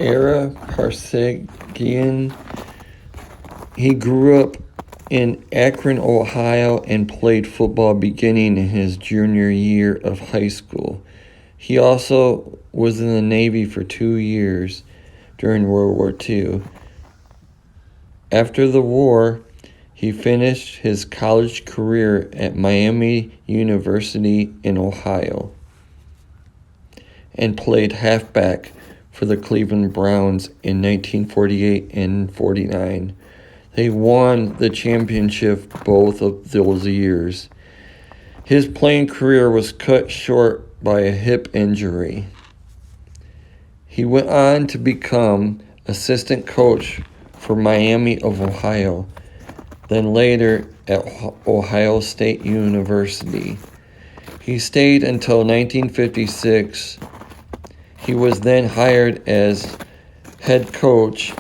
Ara Parseghian. He grew up in Akron, Ohio, and played football beginning in his junior year of high school. He also was in the Navy for 2 years during World War II. After the war, he finished his college career at Miami University in Ohio and played halfback for the Cleveland Browns in 1948 and 49. They won the championship both of those years. His playing career was cut short by a hip injury. He went on to become assistant coach for Miami of Ohio, then later at Ohio State University. He stayed until 1956. He was then hired as head coach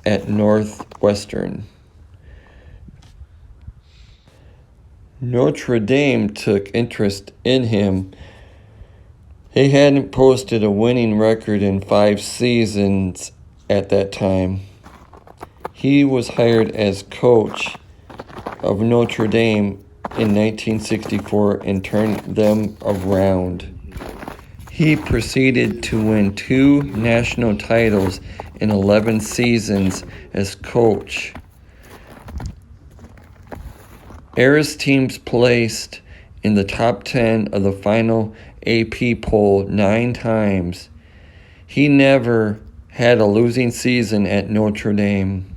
at Northwestern. Notre Dame took interest in him. He hadn't posted a winning record in 5 seasons at that time. He was hired as coach of Notre Dame in 1964 and turned them around. He proceeded to win 2 national titles in 11 seasons as coach. Ara's teams placed in the top 10 of the final AP poll 9 times. He never had a losing season at Notre Dame.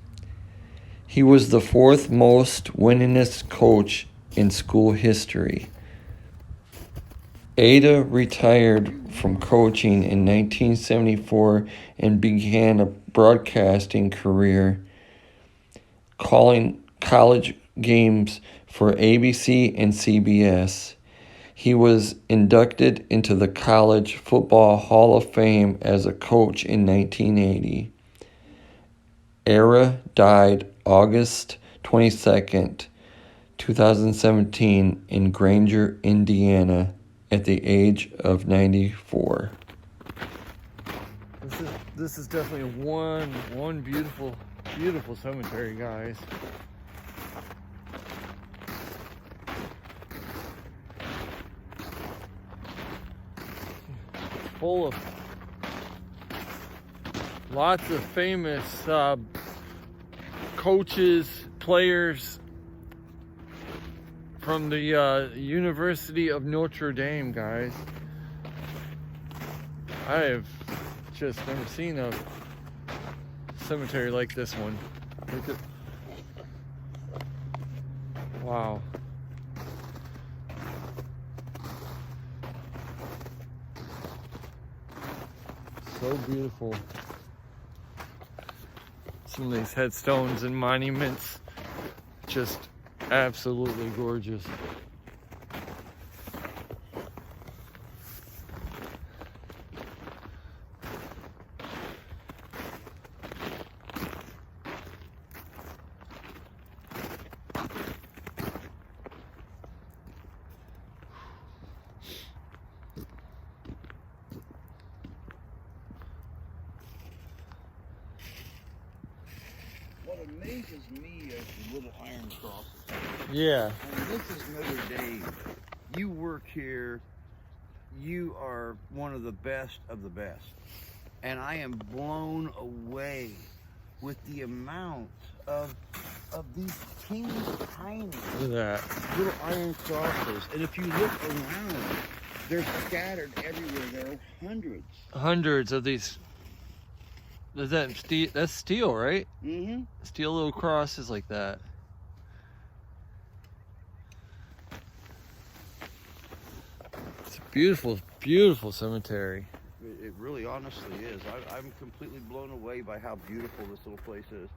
He was the 4th most winningest coach in school history. Ada retired from coaching in 1974 and began a broadcasting career, calling college games for ABC and CBS. He was inducted into the College Football Hall of Fame as a coach in 1980. Ara died August 22nd, 2017 in Granger, Indiana, at the age of 94. This is definitely one beautiful cemetery, guys. Full of lots of famous coaches, players from the University of Notre Dame, guys. I have just never seen a cemetery like this one. Look at, wow. So beautiful. Some of these headstones and monuments, just absolutely gorgeous. What amazes me is the little iron crosses. Yeah. And this is Notre Dame. You work here, you are one of the best of the best. And I am blown away with the amount of these teeny tiny Look at that. little iron crosses. And if you look around, they're scattered everywhere. There are hundreds. Hundreds of these. Is that steel? That's steel, right? Mm-hmm. Steel little crosses like that. It's a beautiful cemetery. It really honestly is. I'm completely blown away by how beautiful this little place is.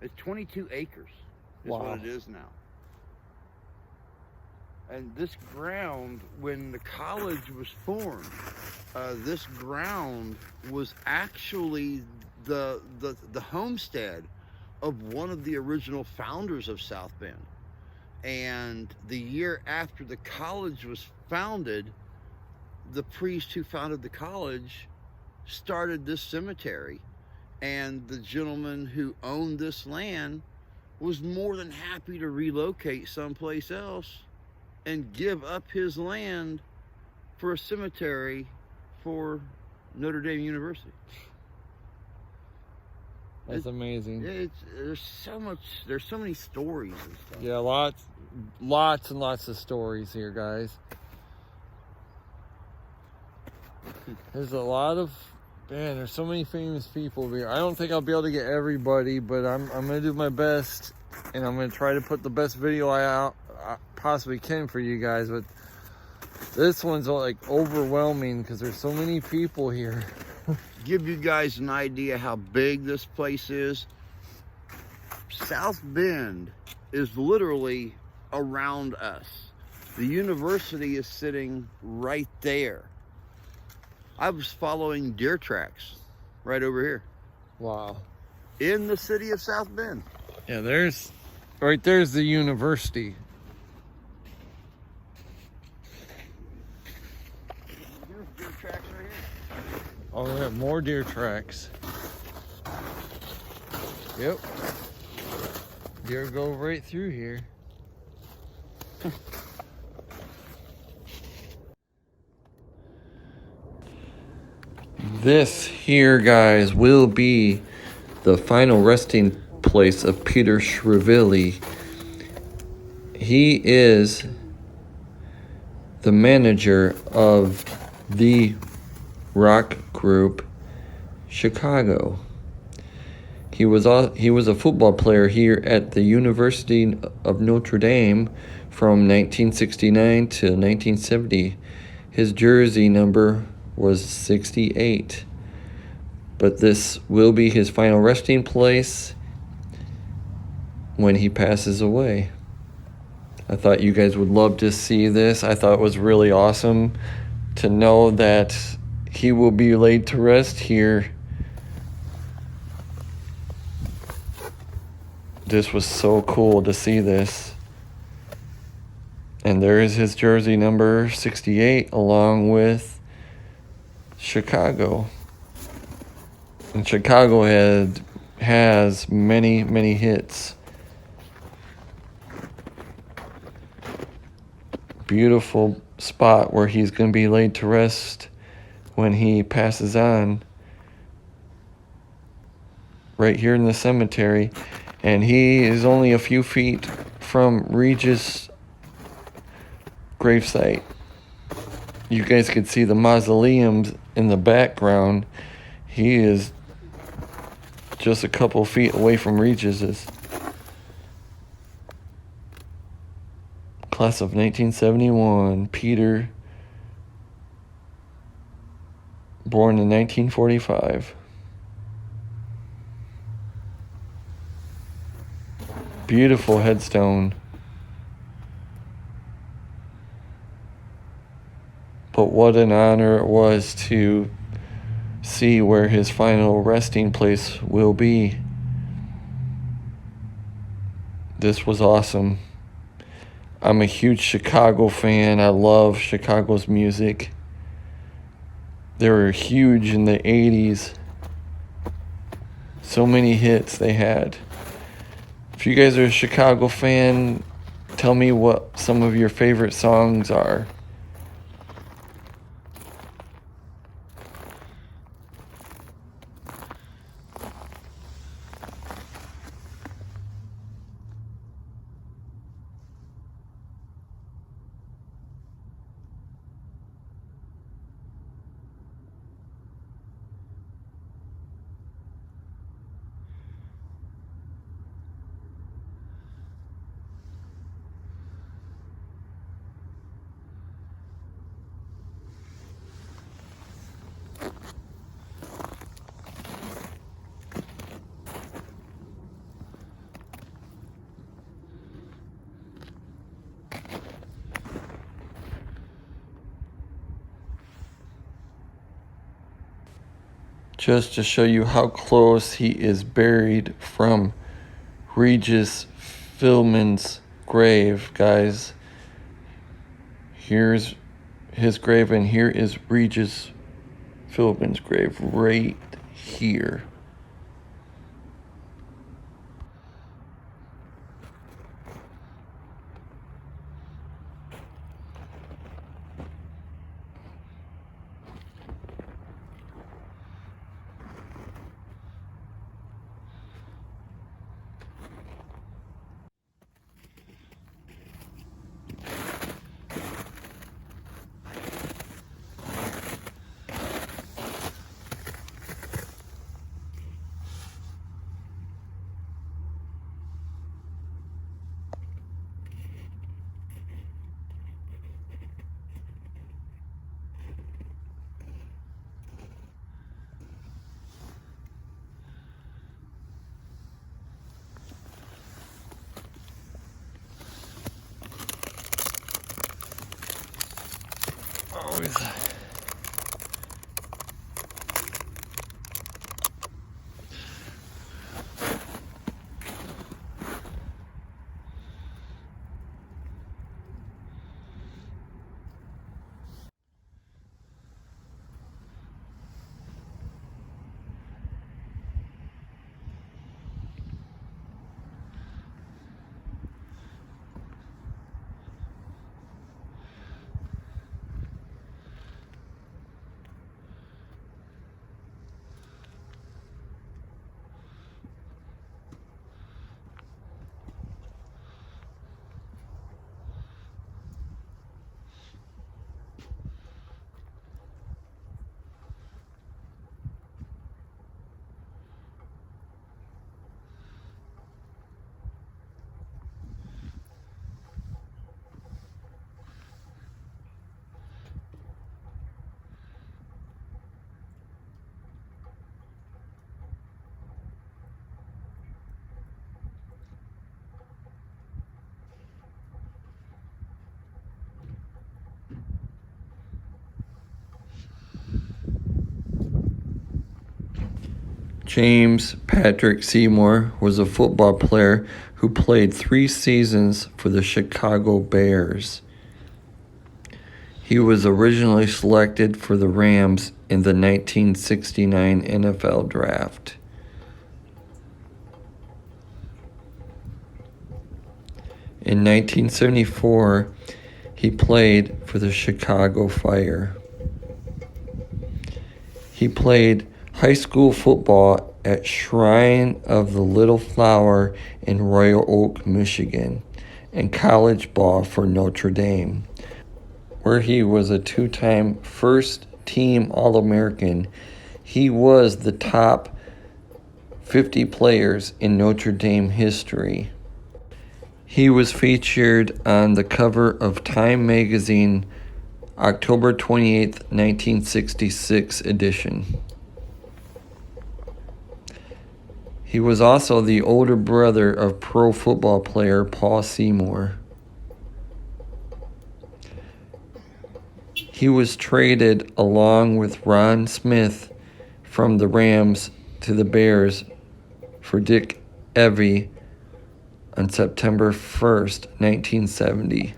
It's 22 acres is Wow. what it is now. And this ground, when the college was formed, this ground was actually the homestead of one of the original founders of South Bend. And the year after the college was founded, the priest who founded the college started this cemetery And the gentleman who owned this land was more than happy to relocate someplace else and give up his land for a cemetery for Notre Dame University. That's amazing. There's so many stories and stuff. Yeah, lots and lots of stories here, guys. There's a lot of, man, there's so many famous people here. I don't think I'll be able to get everybody, but I'm gonna do my best, and I'm gonna try to put the best video I possibly can for you guys. But this one's like overwhelming because there's so many people here. Give you guys an idea how big this place is. South Bend is literally around us. The university is sitting right there. I was following deer tracks right over here. Wow. In the city of South Bend. Yeah, there's the university. There's deer tracks right here. Oh, we have more deer tracks. Yep. Deer go right through here. This here, guys, will be the final resting place of Peter Schiavelli. He is the manager of the rock group Chicago. He was a football player here at the University of Notre Dame from 1969 to 1970. His jersey number was 68. But this will be his final resting place when he passes away. I thought you guys would love to see this. I thought it was really awesome to know that he will be laid to rest here. This was so cool to see this. And there is his jersey number 68 along with Chicago. And Chicago has many, many hits. Beautiful spot where he's going to be laid to rest when he passes on. Right here in the cemetery. And he is only a few feet from Regis' gravesite. You guys can see the mausoleums in the background. He is just a couple feet away from Regis's. Class of 1971, Peter, born in 1945. Beautiful headstone. But what an honor it was to see where his final resting place will be. This was awesome. I'm a huge Chicago fan. I love Chicago's music. They were huge in the 80s. So many hits they had. If you guys are a Chicago fan, tell me what some of your favorite songs are. Just to show you how close he is buried from Regis Philbin's grave, guys. Here's his grave, and here is Regis Philbin's grave right here. dogs. James Patrick Seymour was a football player who played 3 seasons for the Chicago Bears. He was originally selected for the Rams in the 1969 NFL Draft. In 1974, he played for the Chicago Fire. He played high school football at Shrine of the Little Flower in Royal Oak, Michigan, and college ball for Notre Dame, where he was a 2-time first-team All-American. He was the top 50 players in Notre Dame history. He was featured on the cover of Time magazine, October 28, 1966 edition. He was also the older brother of pro football player Paul Seymour. He was traded along with Ron Smith from the Rams to the Bears for Dick Evey on September 1st, 1970.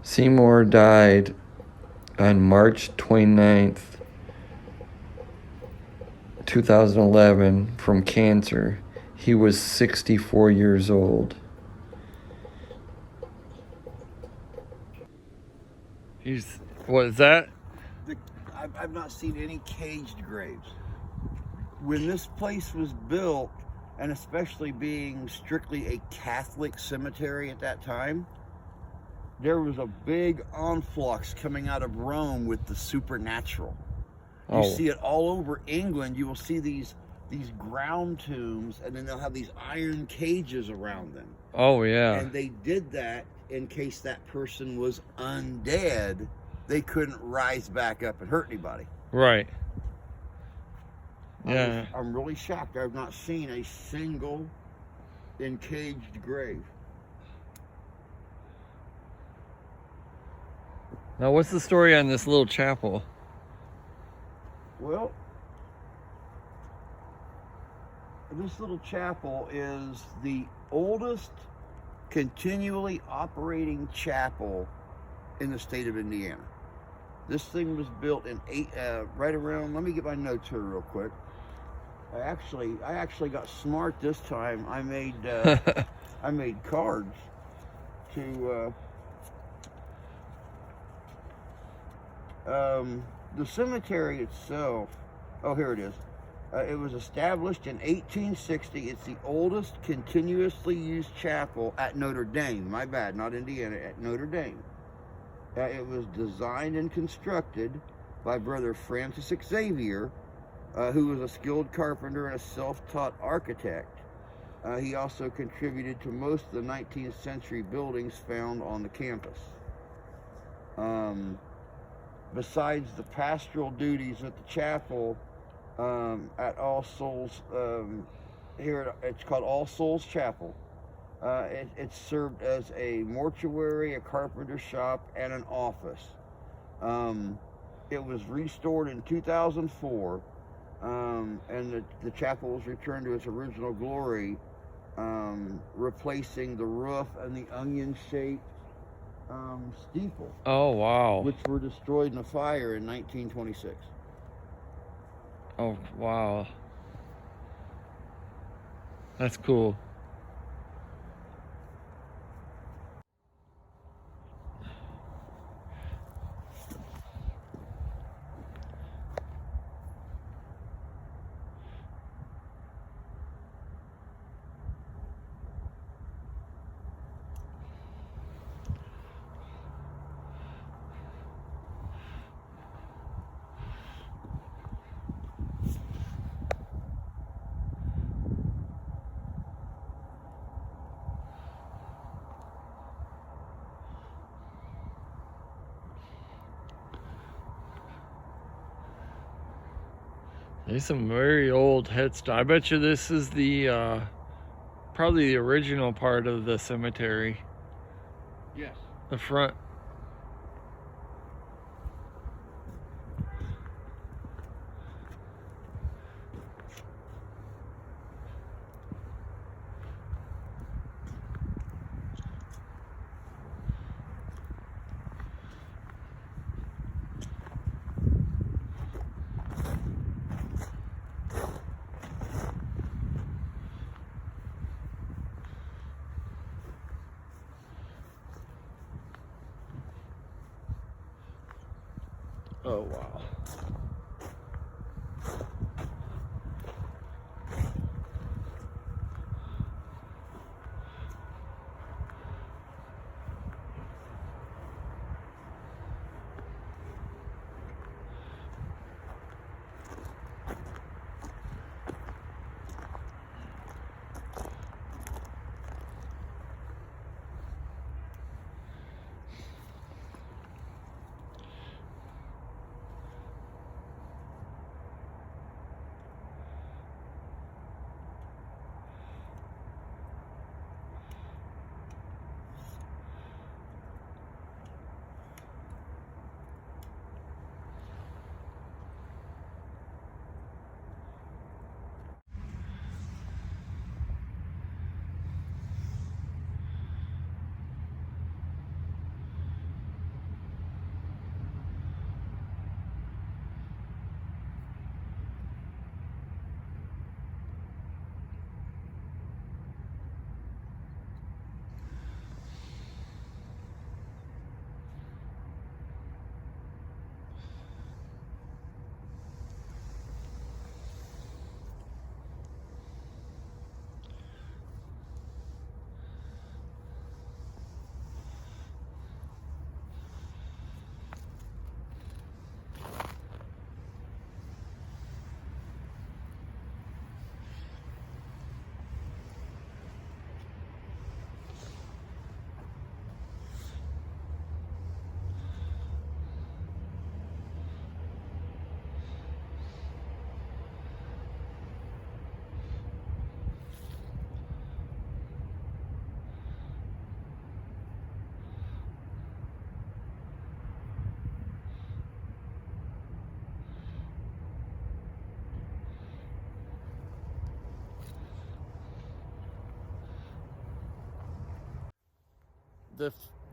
Seymour died on March 29th, 2011 from cancer. He was 64 years old. What is that? I've not seen any caged graves. When this place was built, and especially being strictly a Catholic cemetery at that time, there was a big influx coming out of Rome with the supernatural. You see it all over England. You will see these ground tombs, and then they'll have these iron cages around them. Oh, yeah. And they did that in case that person was undead. They couldn't rise back up and hurt anybody. Right. Yeah. I'm really shocked. I've not seen a single encaged grave. Now, what's the story on this little chapel? Well, this little chapel is the oldest continually operating chapel in the state of Indiana. This thing was built in right around, let me get my notes here real quick. I actually got smart this time. I made I made cards to the cemetery itself. Oh, here it is. It was established in 1860. It's the oldest continuously used chapel at Notre Dame. My bad, not Indiana, at Notre Dame. It was designed and constructed by Brother Francis Xavier, who was a skilled carpenter and a self-taught architect. He also contributed to most of the 19th century buildings found on the campus. Besides the pastoral duties at the chapel, at All Souls, here it's called All Souls Chapel. It served as a mortuary, a carpenter shop, and an office. It was restored in 2004, and the chapel was returned to its original glory, replacing the roof and the onion-shaped steeple. Oh, wow. Which were destroyed in a fire in 1926. Oh, wow. That's cool. There's some very old headstone. I bet you this is the probably the original part of the cemetery. Yes. The front. Oh, wow.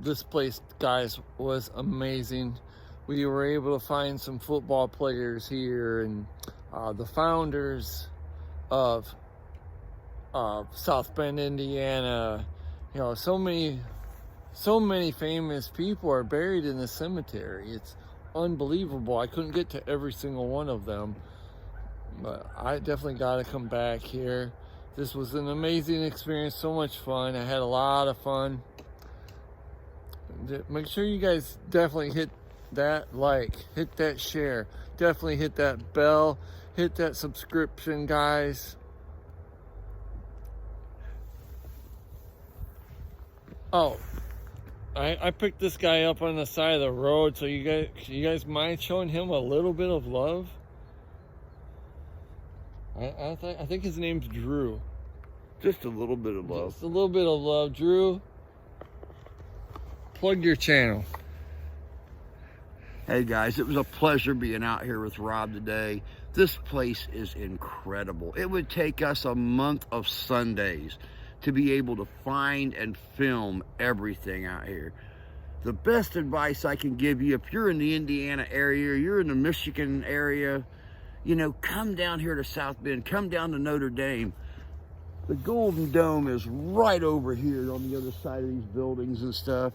This place, guys, was amazing. We were able to find some football players here, and the founders of South Bend, Indiana. You know, so many famous people are buried in this cemetery. It's unbelievable. I couldn't get to every single one of them, But I definitely got to come back here. This was an amazing experience, so much fun. I had a lot of fun. Make sure you guys definitely hit that like, hit that share, definitely hit that bell, hit that subscription, guys. Oh, I picked this guy up on the side of the road, so you guys mind showing him a little bit of love? I think his name's Drew. Just a little bit of love. Just a little bit of love. Drew, plug your channel. Hey guys, it was a pleasure being out here with Rob today. This place is incredible. It would take us a month of Sundays to be able to find and film everything out here. The best advice I can give you, if you're in the Indiana area, or you're in the Michigan area, you know, come down here to South Bend, come down to Notre Dame. The Golden Dome is right over here on the other side of these buildings and stuff.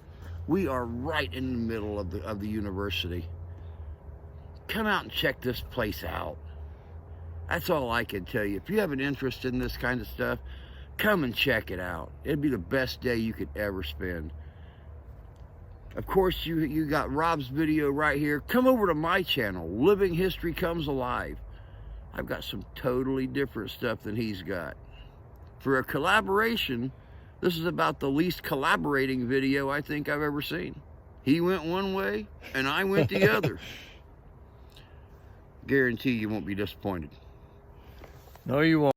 We are right in the middle of the university. Come out and check this place out. That's all I can tell you. If you have an interest in this kind of stuff, come and check it out. It'd be the best day you could ever spend. Of course, you got Rob's video right here. Come over to my channel, Living History Comes Alive. I've got some totally different stuff than he's got. For a collaboration, this is about the least collaborating video I think I've ever seen. He went one way, and I went the other. Guarantee you won't be disappointed. No, you won't.